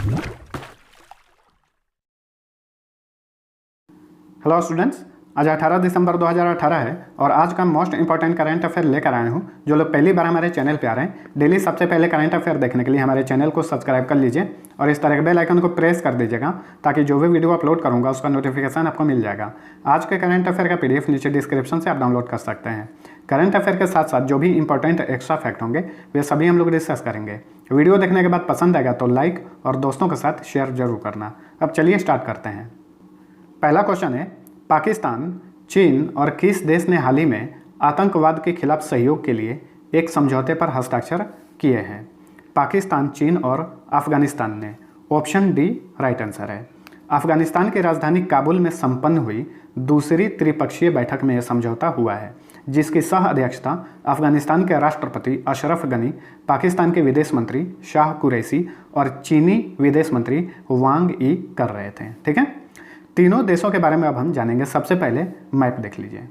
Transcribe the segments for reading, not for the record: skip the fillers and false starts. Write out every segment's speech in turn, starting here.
Hello students, आज 18 दिसंबर 2018 है और आज का मोस्ट इंपॉर्टेंट करंट अफेयर लेकर आया हूँ। जो लोग पहली बार हमारे चैनल पे आ रहे हैं, डेली सबसे पहले करंट अफेयर देखने के लिए हमारे चैनल को सब्सक्राइब कर लीजिए और इस तरह के बेल आइकन को प्रेस कर दीजिएगा ताकि जो भी वीडियो अपलोड करूँगा उसका नोटिफिकेशन आपको मिल जाएगा। आज के करंट अफेयर का PDF नीचे डिस्क्रिप्शन से आप डाउनलोड कर सकते हैं। करंट अफेयर के साथ साथ जो भी इंपॉर्टेंट एक्स्ट्रा फैक्ट होंगे वे सभी हम लोग डिस्कस करेंगे। वीडियो देखने के बाद पसंद आएगा तो लाइक और दोस्तों के साथ शेयर जरूर करना। अब चलिए स्टार्ट करते हैं। पहला क्वेश्चन है, पाकिस्तान, चीन और किस देश ने हाल ही में आतंकवाद के खिलाफ सहयोग के लिए एक समझौते पर हस्ताक्षर किए हैं? पाकिस्तान, चीन और अफगानिस्तान ने। ऑप्शन डी राइट आंसर है। अफगानिस्तान की राजधानी काबुल में संपन्न हुई दूसरी त्रिपक्षीय बैठक में यह समझौता हुआ है, जिसकी सह अध्यक्षता अफगानिस्तान के राष्ट्रपति अशरफ गनी, पाकिस्तान के विदेश मंत्री शाह कुरैशी और चीनी विदेश मंत्री वांग यी कर रहे थे। ठीक है, तीनों देशों के बारे में अब हम जानेंगे। सबसे पहले मैप देख लीजिए।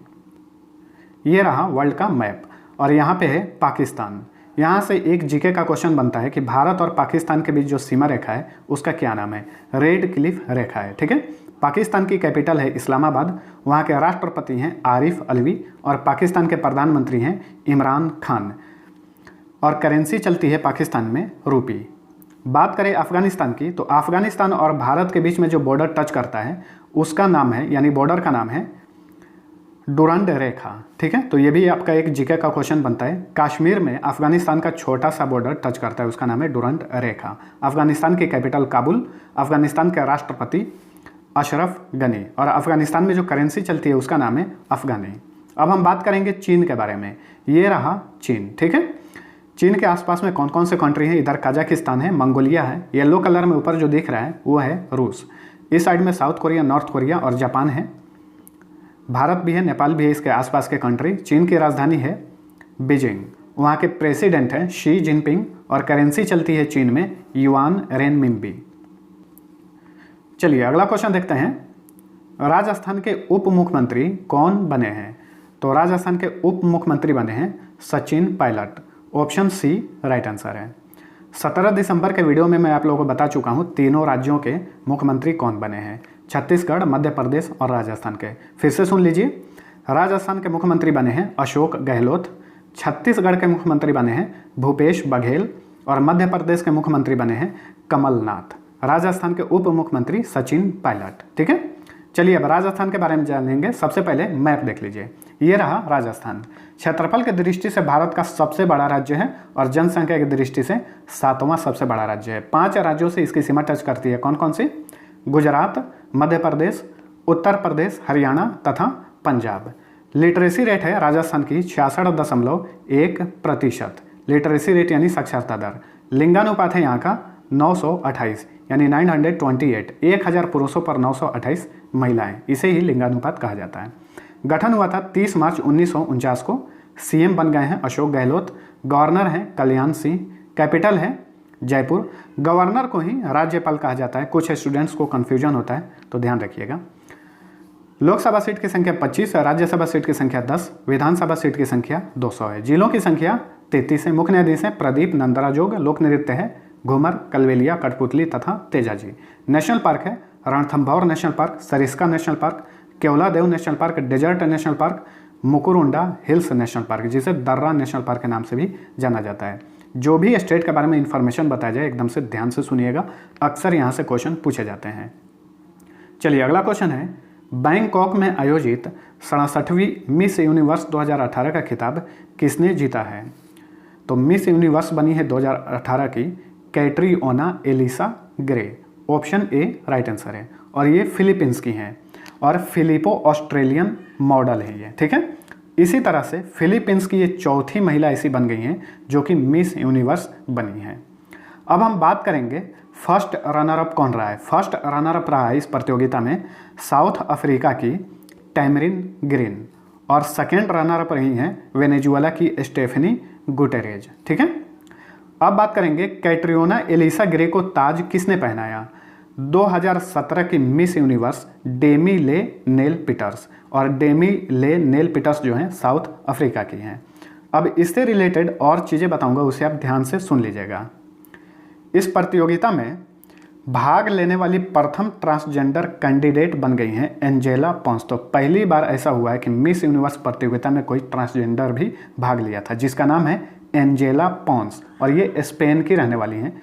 ये रहा वर्ल्ड का मैप और यहाँ पे है पाकिस्तान। यहाँ से एक जीके का क्वेश्चन बनता है कि भारत और पाकिस्तान के बीच जो सीमा रेखा है उसका क्या नाम है? रेड क्लिफ रेखा है। ठीक है, पाकिस्तान की कैपिटल है इस्लामाबाद, वहाँ के राष्ट्रपति हैं आरिफ अलवी और पाकिस्तान के प्रधानमंत्री हैं इमरान खान और करेंसी चलती है पाकिस्तान में रूपी। बात करें अफगानिस्तान की, तो अफगानिस्तान और भारत के बीच में जो बॉर्डर टच करता है उसका नाम है, यानी बॉर्डर का नाम है डुरंड रेखा। ठीक है, तो ये भी आपका एक जीके का क्वेश्चन बनता है। कश्मीर में अफगानिस्तान का छोटा सा बॉर्डर टच करता है, उसका नाम है डुरंड रेखा। अफगानिस्तान की कैपिटल काबुल, अफगानिस्तान के राष्ट्रपति अशरफ गनी और अफगानिस्तान में जो करेंसी चलती है उसका नाम है अफगानी। अब हम बात करेंगे चीन के बारे में। ये रहा चीन। ठीक है, चीन के आसपास में कौन कौन से कंट्री हैं? इधर कजाकिस्तान है, मंगोलिया है, येलो कलर में ऊपर जो दिख रहा है वो है रूस। इस साइड में साउथ कोरिया, नॉर्थ कोरिया और जापान है। भारत भी है, नेपाल भी है इसके आसपास के कंट्री। चीन की राजधानी है बीजिंग, वहाँ के प्रेसिडेंट हैं शी जिनपिंग और करेंसी चलती है चीन में युआन रेनमिनबी। चलिए अगला क्वेश्चन देखते हैं। राजस्थान के उप मुख्यमंत्री कौन बने हैं? तो राजस्थान के उप मुख्यमंत्री बने हैं Sachin Pilot. Option C right answer है। 17 दिसंबर के वीडियो में मैं आप लोगों को बता चुका हूं तीनों राज्यों के मुख्यमंत्री कौन बने हैं, छत्तीसगढ़, मध्य प्रदेश और राजस्थान के। फिर से सुन लीजिए। राजस्थान के मुख्यमंत्री बने हैं अशोक गहलोत, छत्तीसगढ़ के मुख्यमंत्री बने हैं भूपेश बघेल और मध्य प्रदेश के मुख्यमंत्री बने हैं कमलनाथ। राजस्थान के उप मुख्यमंत्री सचिन पायलट। ठीक है, चलिए अब राजस्थान के बारे में जानेंगे। सबसे पहले मैप देख लीजिए। ये रहा राजस्थान। क्षेत्रफल की दृष्टि से भारत का सबसे बड़ा राज्य है और जनसंख्या की दृष्टि से 7वां सबसे बड़ा राज्य है। 5 राज्यों से इसकी सीमा टच करती है। कौन कौन सी? गुजरात, मध्य प्रदेश, उत्तर प्रदेश, हरियाणा तथा पंजाब। लिटरेसी रेट है राजस्थान की 66.1%। लिटरेसी रेट यानी साक्षरता दर। लिंगानुपात है यहाँ का 928 यानी 928, 1000 पुरुषों पर 928 महिलाएं। इसे ही लिंगानुपात कहा जाता है। गठन हुआ था 30 मार्च 1949 को। सीएम बन गए हैं अशोक गहलोत। गवर्नर हैं कल्याण सिंह। कैपिटल है जयपुर। गवर्नर को ही राज्यपाल कहा जाता है। कुछ स्टूडेंट्स को कन्फ्यूजन होता है तो ध्यान रखिएगा। लोकसभा सीट की संख्या 25 है, राज्यसभा सीट की संख्या 10, विधानसभा सीट की संख्या 200 है। जिलों की संख्या 33 है। मुख्य न्यायाधीश हैं प्रदीप नंदराजोग। लोक नृत्य है घूमर, कलवेलिया, कठपुतली तथा तेजाजी। नेशनल पार्क है Ranthambore national park, Sariska national park, Keoladeo national park, desert national park, Mukundra hills national park, जिसे दर्रा नेशनल पार्क के नाम से भी जाना जाता है। जो भी स्टेट के बारे में इंफॉर्मेशन बताया जाए एकदम से ध्यान से सुनिएगा, अक्सर यहाँ से क्वेश्चन पूछे जाते हैं। चलिए अगला क्वेश्चन है, बैंकॉक में आयोजित 67वीं मिस यूनिवर्स 2018 का खिताब किसने जीता है? तो मिस यूनिवर्स बनी है 2018 की Catriona Elisa Gray. Option A right answer है और ये फिलीपींस की हैं और फिलिपो ऑस्ट्रेलियन मॉडल है ये। ठीक है, इसी तरह से फिलीपींस की ये चौथी महिला ऐसी बन गई हैं जो कि मिस यूनिवर्स बनी है। अब हम बात करेंगे फर्स्ट रनर अप कौन रहा है। फर्स्ट रनर अप रहा है इस प्रतियोगिता में साउथ अफ्रीका की टैमरिन ग्रीन और सेकेंड रनर अप रही हैं वेनेजुएला की स्टेफनी गुटेरेज। ठीक है, अब बात करेंगे कैटरीओना एलिसा ग्रे को ताज किसने पहनाया? 2017 की मिस यूनिवर्स डेमी ले नेल पीटर्स और डेमी ले नेल पीटर्स जो हैं साउथ अफ्रीका की हैं। अब इससे रिलेटेड और चीज़ें बताऊंगा, उसे आप ध्यान से सुन लीजिएगा। इस प्रतियोगिता में भाग लेने वाली प्रथम ट्रांसजेंडर कैंडिडेट बन गई हैं एंजेला पोंस। तो पहली बार ऐसा हुआ है कि मिस यूनिवर्स प्रतियोगिता में कोई ट्रांसजेंडर भी भाग लिया था, जिसका नाम है एंजेला पोंस, और ये स्पेन की रहने वाली हैं।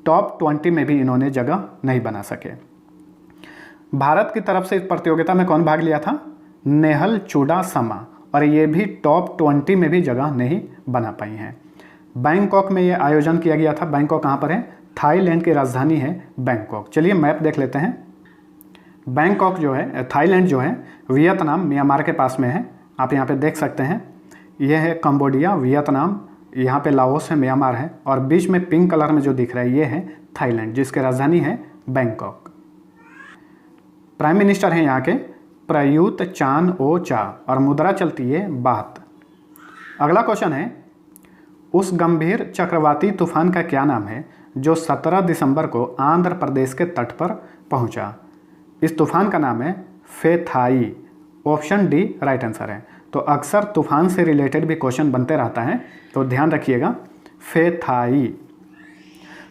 टॉप 20 में भी इन्होंने जगह नहीं बना सके। भारत की तरफ से इस प्रतियोगिता में कौन भाग लिया था? नेहल चुडासमा, और ये भी टॉप 20 में भी जगह नहीं बना पाई हैं। बैंकॉक में ये आयोजन किया गया था। बैंकॉक कहाँ पर है? थाईलैंड की राजधानी है बैंकॉक। चलिए मैप देख लेते हैं। बैंकॉक जो है, थाईलैंड जो है, वियतनाम म्यांमार के पास में है। आप यहाँ पे देख सकते हैं, यह है कंबोडिया, वियतनाम, यहाँ पे लाओस है, म्यांमार है, और बीच में पिंक कलर में जो दिख रहा है ये है थाईलैंड, जिसकी राजधानी है बैंकॉक। प्राइम मिनिस्टर हैं यहाँ के प्रयुत चान-ओ-चा, और मुद्रा चलती है बात। अगला क्वेश्चन है, उस गंभीर चक्रवाती तूफान का क्या नाम है जो 17 दिसंबर को आंध्र प्रदेश के तट पर पहुंचा? इस तूफान का नाम है Phethai. Option D right answer है। तो अक्सर तूफान से रिलेटेड भी क्वेश्चन बनते रहता है, तो ध्यान रखिएगा। फेथाई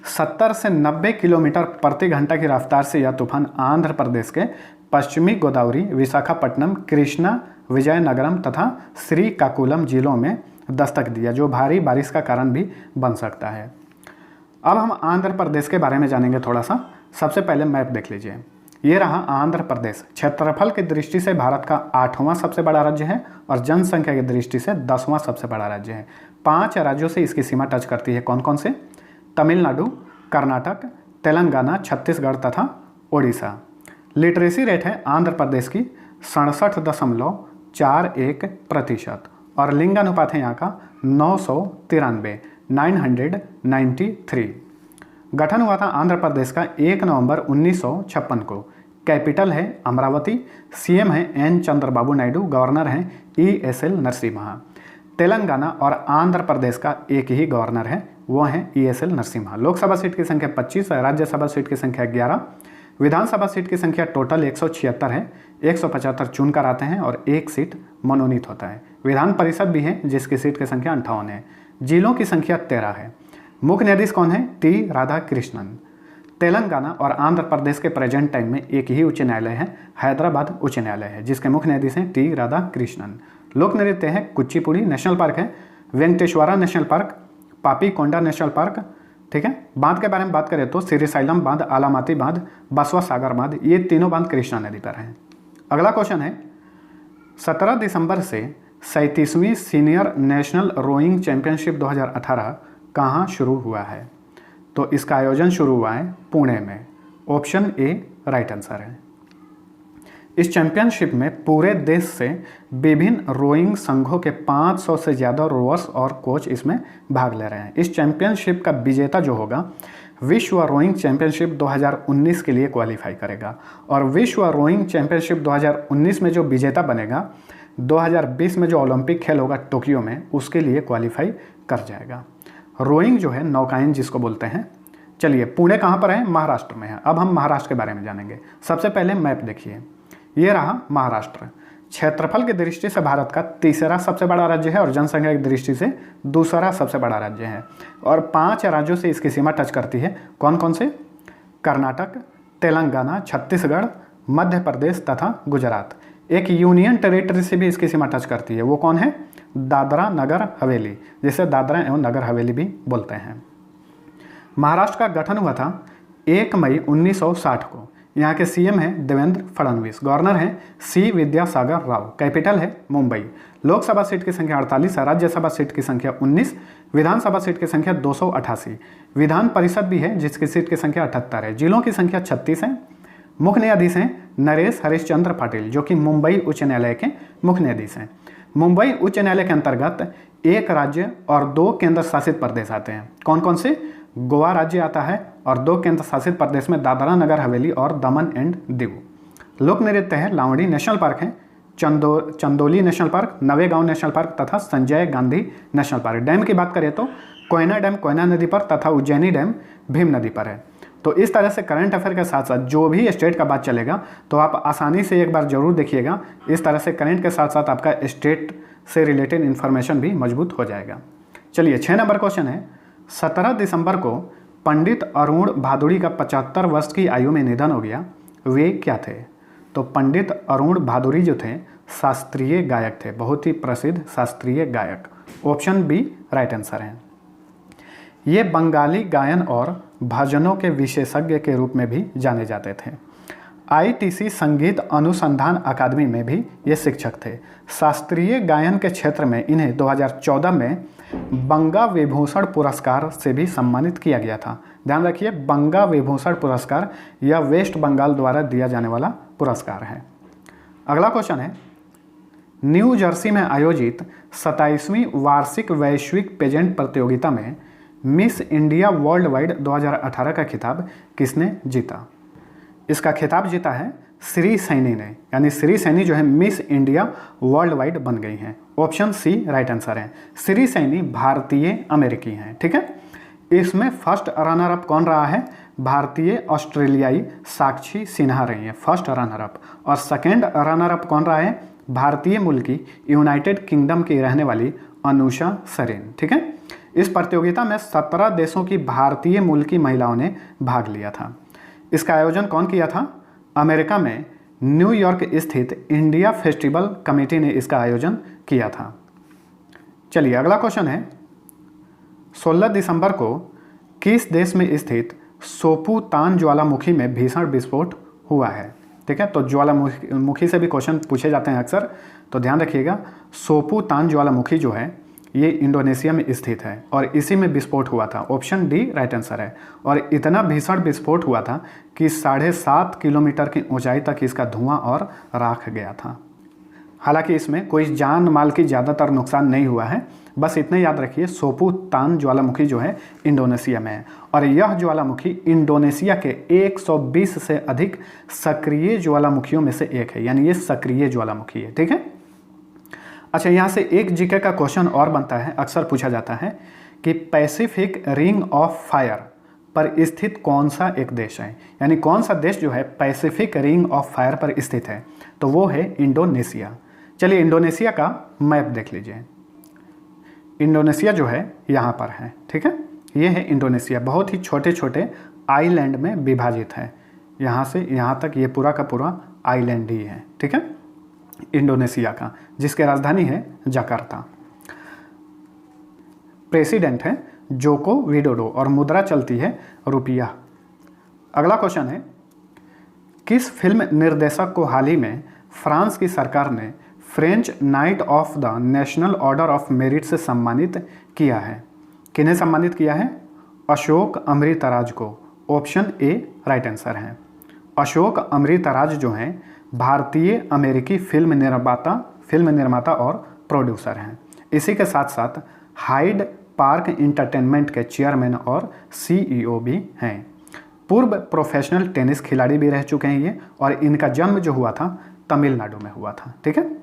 70 से 90 किलोमीटर प्रति घंटा की रफ्तार से यह तूफान आंध्र प्रदेश के पश्चिमी गोदावरी, विशाखापट्टनम, कृष्णा, विजयनगरम तथा श्रीकाकुलम जिलों में दस्तक दिया, जो भारी बारिश का कारण भी बन सकता है। अब हम आंध्र प्रदेश के बारे में जानेंगे थोड़ा सा। सबसे पहले मैप देख लीजिए। ये रहा आंध्र प्रदेश। क्षेत्रफल की दृष्टि से भारत का 8वां सबसे बड़ा राज्य है और जनसंख्या की दृष्टि से 10वां सबसे बड़ा राज्य है। 5 राज्यों से इसकी सीमा टच करती है। कौन कौन से? तमिलनाडु, कर्नाटक, तेलंगाना, छत्तीसगढ़ तथा ओडिशा। लिटरेसी रेट है आंध्र प्रदेश की 67.41%, और लिंगानुपात है यहाँ का 993, 993। गठन हुआ था आंध्र प्रदेश का 1 नवंबर 1956 को। कैपिटल है अमरावती। सीएम है एन चंद्रबाबू नायडू। गवर्नर हैं ESL नरसिम्हा। तेलंगाना और आंध्र प्रदेश का एक ही गवर्नर है, वो है ESL नरसिम्हा। लोकसभा सीट की संख्या 25 है, राज्यसभा सीट की संख्या 11, विधानसभा सीट की संख्या टोटल 176 है। 175 चुनकर आते हैं और 1 सीट मनोनीत होता है। विधान परिषद भी है जिसकी सीट की संख्या 58 है। जिलों की संख्या 13 है। मुख्य न्यायाधीश कौन है? टी राधाकृष्णन। तेलंगाना और आंध्र प्रदेश के प्रेजेंट टाइम में एक ही उच्च न्यायालय है, हैदराबाद उच्च न्यायालय है, जिसके मुख्य न्यायाधीश हैं टी राधाकृष्णन। लोक नृत्य है कुचिपुड़ी। नेशनल पार्क है Venkateshwara national park, Papikonda national park. ठीक है। बांध के बारे में बात करें तो श्रीशैलम बांध, आलामाती बांध, बसवा सागर बांध, ये तीनों बांध कृष्णा नदी पर हैं। अगला क्वेश्चन है, 17 दिसंबर से 37वीं सीनियर नेशनल रोइंग चैंपियनशिप 2018 कहाँ शुरू हुआ है? तो इसका आयोजन शुरू हुआ है पुणे में। ऑप्शन ए राइट आंसर है। इस चैंपियनशिप में पूरे देश से विभिन्न रोइंग संघों के 500 से ज़्यादा रोवर्स और कोच इसमें भाग ले रहे हैं। इस चैंपियनशिप का विजेता जो होगा विश्व रोइंग चैंपियनशिप 2019 के लिए क्वालिफाई करेगा, और विश्व रोइंग चैंपियनशिप 2019 में जो विजेता बनेगा 2020 में जो ओलंपिक खेल होगा टोक्यो में, उसके लिए क्वालिफाई कर जाएगा। रोइंग जो है नौकायन जिसको बोलते हैं। चलिए, पुणे कहाँ पर है? महाराष्ट्र में है। अब हम महाराष्ट्र के बारे में जानेंगे। सबसे पहले मैप देखिए, ये रहा महाराष्ट्र। क्षेत्रफल की दृष्टि से भारत का तीसरा सबसे बड़ा राज्य है और जनसंख्या की दृष्टि से दूसरा सबसे बड़ा राज्य है, और 5 राज्यों से इसकी सीमा टच करती है। कौन कौन से? कर्नाटक, तेलंगाना, छत्तीसगढ़, मध्य प्रदेश तथा गुजरात। एक यूनियन टेरिटरी से भी इसकी सीमा टच करती है। वो कौन है? दादरा नगर हवेली, जिसे दादरा एवं नगर हवेली भी बोलते हैं। महाराष्ट्र का गठन हुआ था 1 मई 1960 को। यहाँ के सीएम हैं देवेंद्र फडणवीस। गवर्नर हैं सी विद्यासागर राव। कैपिटल है मुंबई। लोकसभा सीट की संख्या 48 है, राज्यसभा सीट की संख्या 19, विधानसभा सीट की संख्या 288, विधान परिषद भी है जिसकी सीट की संख्या 78 है। जिलों की संख्या 36 है। मुख्य न्यायाधीश हैं नरेश हरिश्चंद्र पाटिल, जो कि मुंबई उच्च न्यायालय के मुख्य न्यायाधीश हैं। मुंबई उच्च न्यायालय के अंतर्गत 1 राज्य और 2 केंद्र शासित प्रदेश आते हैं। कौन कौन से? गोवा राज्य आता है, और 2 केंद्र शासित प्रदेश में दादरा नगर हवेली और दमन एंड दीव। लोक नृत्य है लावणी। नेशनल पार्क है Chandoli national park, Navegaon national park तथा Sanjay Gandhi national park. Dam की बात करें तो कोयना डैम कोयना नदी पर तथा उज्जैनी डैम भीम नदी पर है। तो इस तरह से करंट अफेयर के साथ साथ जो भी स्टेट का बात चलेगा तो आप आसानी से एक बार जरूर देखिएगा। इस तरह से करंट के साथ साथ आपका स्टेट से रिलेटेड इन्फॉर्मेशन भी मजबूत हो जाएगा। चलिए, 6 नंबर क्वेश्चन है, 17 दिसंबर को पंडित अरुण भादुड़ी का 75 वर्ष की आयु में निधन हो गया, वे क्या थे? तो पंडित अरुण भादुड़ी जो थे शास्त्रीय गायक थे, बहुत ही प्रसिद्ध शास्त्रीय गायक। ऑप्शन बी राइट आंसर है। ये बंगाली गायन और भजनों के विशेषज्ञ के रूप में भी जाने जाते थे। आईटीसी संगीत अनुसंधान अकादमी में भी ये शिक्षक थे। शास्त्रीय गायन के क्षेत्र में इन्हें 2014 में बंगा विभूषण पुरस्कार से भी सम्मानित किया गया था। ध्यान रखिए, बंगा विभूषण पुरस्कार यह वेस्ट बंगाल द्वारा दिया जाने वाला पुरस्कार है। अगला क्वेश्चन है, न्यू जर्सी में आयोजित 27वीं वार्षिक वैश्विक पेजेंट प्रतियोगिता में मिस इंडिया वर्ल्ड वाइड 2018 का खिताब किसने जीता? इसका खिताब जीता है श्री सैनी ने, यानी श्री सैनी जो है मिस इंडिया वर्ल्ड वाइड बन गई हैं। ऑप्शन सी राइट आंसर है। श्री सैनी भारतीय अमेरिकी हैं, ठीक है। इसमें फर्स्ट रनर अप कौन रहा है? भारतीय ऑस्ट्रेलियाई साक्षी सिन्हा रही है फर्स्ट रनर अप। और सेकेंड रनर अप कौन रहा है? भारतीय मूल की यूनाइटेड किंगडम की रहने वाली अनुषा सरेन, ठीक है। इस प्रतियोगिता में 17 देशों की भारतीय मूल की महिलाओं ने भाग लिया था। इसका आयोजन कौन किया था? अमेरिका में न्यूयॉर्क स्थित इंडिया फेस्टिवल कमेटी ने इसका आयोजन किया था। चलिए अगला क्वेश्चन है, 16 दिसंबर को किस देश में स्थित सोपुतान ज्वालामुखी में भीषण विस्फोट हुआ है? ठीक है, तो ज्वालामुखी से भी क्वेश्चन पूछे जाते हैं अक्सर, तो ध्यान रखिएगा। सोपुतान ज्वालामुखी जो है ये इंडोनेशिया में स्थित है और इसी में विस्फोट हुआ था। ऑप्शन डी राइट आंसर है। और इतना भीषण विस्फोट हुआ था कि 7.5 किलोमीटर की ऊंचाई तक इसका धुआं और राख गया था। हालांकि इसमें कोई जान माल की ज़्यादातर नुकसान नहीं हुआ है। बस इतने याद रखिए, सोपुतान ज्वालामुखी जो है इंडोनेशिया में है और यह ज्वालामुखी इंडोनेशिया के 120 से अधिक सक्रिय ज्वालामुखियों में से एक है, यानी ये सक्रिय ज्वालामुखी है, ठीक है। अच्छा, यहाँ से एक जीके का क्वेश्चन और बनता है, अक्सर पूछा जाता है कि पैसिफिक रिंग ऑफ फायर पर स्थित कौन सा एक देश है, यानी कौन सा देश जो है पैसिफिक रिंग ऑफ फायर पर स्थित है, तो वो है इंडोनेशिया। चलिए इंडोनेशिया का मैप देख लीजिए। इंडोनेशिया जो है यहाँ पर है, ठीक है, ये है इंडोनेशिया। बहुत ही छोटे छोटे आइलैंड में विभाजित है, यहाँ से यहाँ तक ये पूरा का पूरा आइलैंड ही है, ठीक है, इंडोनेशिया का, जिसकी राजधानी है जकार्ता। प्रेसिडेंट है जोको विडोडो और मुद्रा चलती है रुपया। अगला क्वेश्चन है, किस फिल्म निर्देशक को हाल ही में फ्रांस की सरकार ने French night of the national order of merit से सम्मानित किया है? किन्हें सम्मानित किया है? अशोक अमृतराज को। ऑप्शन ए राइट आंसर है। अशोक अमृतराज जो हैं भारतीय अमेरिकी फिल्म निर्माता और प्रोड्यूसर हैं। इसी के साथ साथ हाइड पार्क इंटरटेनमेंट के चेयरमैन और सीईओ भी हैं। पूर्व प्रोफेशनल टेनिस खिलाड़ी भी रह चुके हैं ये, और इनका जन्म जो हुआ था तमिलनाडु में हुआ था, ठीक है।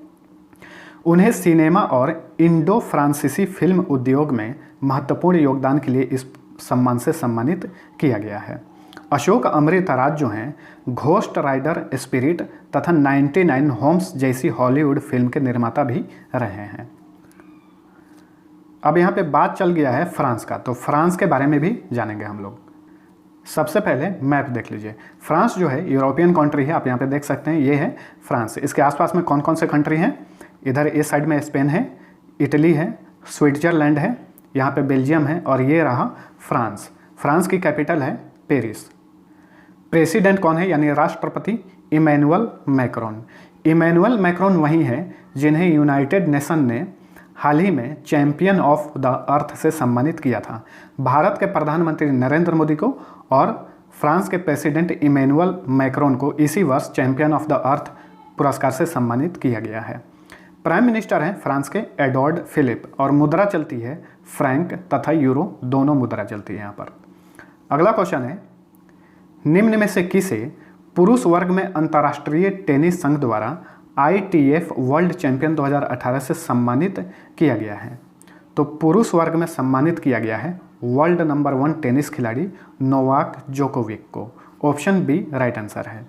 उन्हें सिनेमा और इंडो फ्रांसीसी फिल्म उद्योग में महत्वपूर्ण योगदान के लिए इस सम्मान से सम्मानित किया गया है। अशोक अमृतराज जो हैं घोस्ट राइडर, स्पिरिट तथा 99 होम्स जैसी हॉलीवुड फिल्म के निर्माता भी रहे हैं। अब यहाँ पे बात चल गया है फ्रांस का, तो फ्रांस के बारे में भी जानेंगे हम लोग। सबसे पहले मैप देख लीजिए। फ्रांस जो है यूरोपियन कंट्री है, आप यहाँ पे देख सकते हैं, ये है फ्रांस। इसके आसपास में कौन कौन से कंट्री हैं? इधर इस साइड में स्पेन है, इटली है, स्विट्जरलैंड है, यहाँ पे बेल्जियम है और ये रहा फ्रांस। फ्रांस की कैपिटल है पेरिस। प्रेसिडेंट कौन है, यानी राष्ट्रपति? Emmanuel Macron. इमैनुअल मैक्रोन वही है जिन्हें यूनाइटेड नेशन ने हाल ही में चैंपियन ऑफ द अर्थ से सम्मानित किया था। भारत के प्रधानमंत्री नरेंद्र मोदी को और फ्रांस के प्रेसिडेंट इमैनुअल मैक्रोन को इसी वर्ष चैंपियन ऑफ द अर्थ पुरस्कार से सम्मानित किया गया है। प्राइम मिनिस्टर हैं फ्रांस के एडवर्ड फिलिप और मुद्रा चलती है फ्रैंक तथा यूरो, दोनों मुद्रा चलती है यहाँ पर। अगला क्वेश्चन है, निम्न में से किसे पुरुष वर्ग में अंतर्राष्ट्रीय टेनिस संघ द्वारा ITF वर्ल्ड चैंपियन 2018 से सम्मानित किया गया है? तो पुरुष वर्ग में सम्मानित किया गया है वर्ल्ड नंबर 1 टेनिस खिलाड़ी नोवाक जोकोविक को। ऑप्शन बी राइट आंसर है।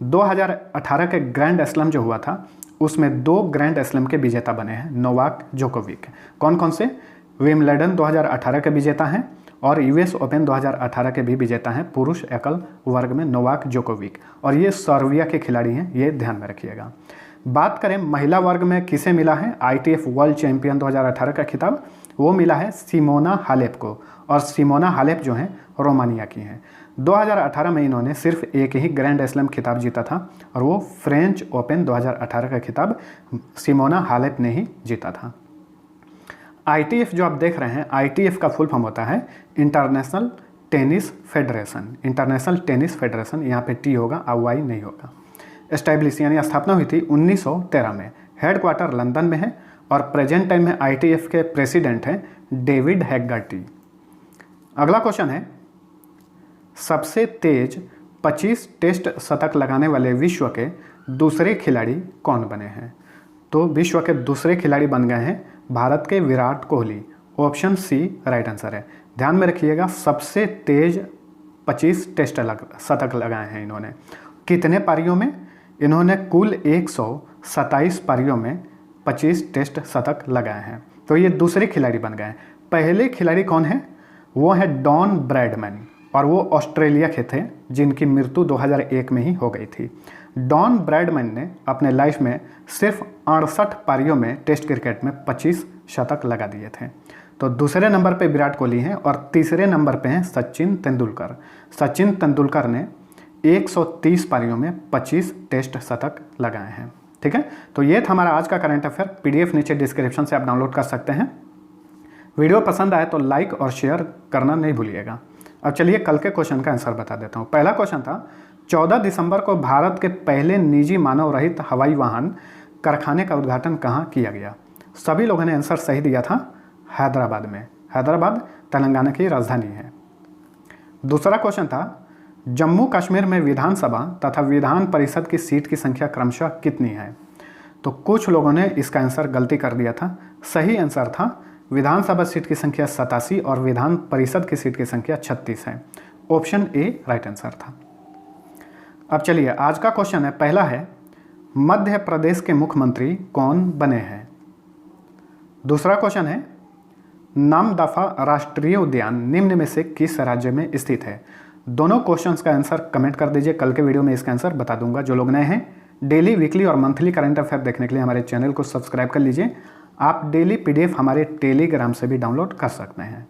2018 के ग्रैंड स्लैम जो हुआ था उसमें 2 ग्रैंड स्लैम के विजेता बने हैं नोवाक जोकोविक। कौन कौन से? विम्बलडन 2018 के विजेता हैं और यूएस ओपन 2018 के भी विजेता हैं पुरुष एकल वर्ग में नोवाक जोकोविक, और ये सर्बिया के खिलाड़ी हैं, ये ध्यान में रखिएगा। बात करें महिला वर्ग में किसे मिला है ITF वर्ल्ड चैंपियन 2018 का खिताब, वो मिला है सिमोना हालेप को, और सिमोना हालेप जो हैं रोमानिया की हैं। 2018 में इन्होंने सिर्फ एक ही ग्रैंड स्लैम खिताब जीता था, और वो फ्रेंच ओपन 2018 का खिताब सिमोना हालेप ने ही जीता था। ITF जो आप देख रहे हैं, ITF का फुल फॉर्म होता है international tennis federation. International tennis federation, यहाँ पे टी होगा, वाई नहीं होगा। एस्टैब्लिश यानी स्थापना हुई थी 1913 में, हेडक्वार्टर लंदन में है, और प्रेजेंट टाइम में ITF के प्रेसिडेंट हैं डेविड हैगर्टी। अगला क्वेश्चन है, सबसे तेज 25 टेस्ट शतक लगाने वाले विश्व के दूसरे खिलाड़ी कौन बने हैं? तो विश्व के दूसरे खिलाड़ी बन गए हैं भारत के Virat Kohli. Option C right answer है। ध्यान में रखिएगा, सबसे तेज 25 टेस्ट शतक लगाए हैं इन्होंने। कितने पारियों में? इन्होंने कुल 127 पारियों में 25 टेस्ट शतक लगाए हैं, तो ये दूसरे खिलाड़ी बन गए हैं। पहले खिलाड़ी कौन है? वो है डॉन ब्रैडमैन, और वो ऑस्ट्रेलिया के थे जिनकी मृत्यु 2001 में ही हो गई थी। डॉन ब्रैडमैन ने अपने लाइफ में सिर्फ 68 पारियों में टेस्ट क्रिकेट में 25 शतक लगा दिए थे। तो दूसरे नंबर पे विराट कोहली हैं, और तीसरे नंबर पे हैं सचिन तेंदुलकर। सचिन तेंदुलकर ने 130 पारियों में 25 टेस्ट शतक लगाए हैं। ठीक है, तो ये था हमारा आज का करंट अफेयर। PDF नीचे डिस्क्रिप्शन से आप डाउनलोड कर सकते हैं। वीडियो पसंद आए तो लाइक और शेयर करना नहीं भूलिएगा। अब चलिए कल के क्वेश्चन का आंसर बता देता हूँ। पहला क्वेश्चन था, 14 दिसंबर को भारत के पहले निजी मानव रहित हवाई वाहन कारखाने का उद्घाटन कहाँ किया गया? सभी लोगों ने आंसर सही दिया था, हैदराबाद में। हैदराबाद तेलंगाना की राजधानी है। दूसरा क्वेश्चन था, जम्मू कश्मीर में विधानसभा तथा विधान परिषद की सीट की संख्या क्रमशः कितनी है? तो कुछ लोगों ने इसका आंसर गलती कर दिया था। सही आंसर था विधानसभा सीट की संख्या 87 और विधान परिषद की सीट की संख्या 36 है। ऑप्शन ए राइट आंसर था। अब चलिए आज का क्वेश्चन है, पहला है, मध्य प्रदेश के मुख्यमंत्री कौन बने हैं? दूसरा क्वेश्चन है, नामदफा राष्ट्रीय उद्यान निम्न में से किस राज्य में स्थित है? दोनों क्वेश्चंस का आंसर कमेंट कर दीजिए, कल के वीडियो में इसका आंसर बता दूंगा। जो लोग नए हैं, डेली, वीकली और मंथली करंट अफेयर देखने के लिए हमारे चैनल को सब्सक्राइब कर लीजिए। आप डेली PDF हमारे टेलीग्राम से भी डाउनलोड कर सकते हैं।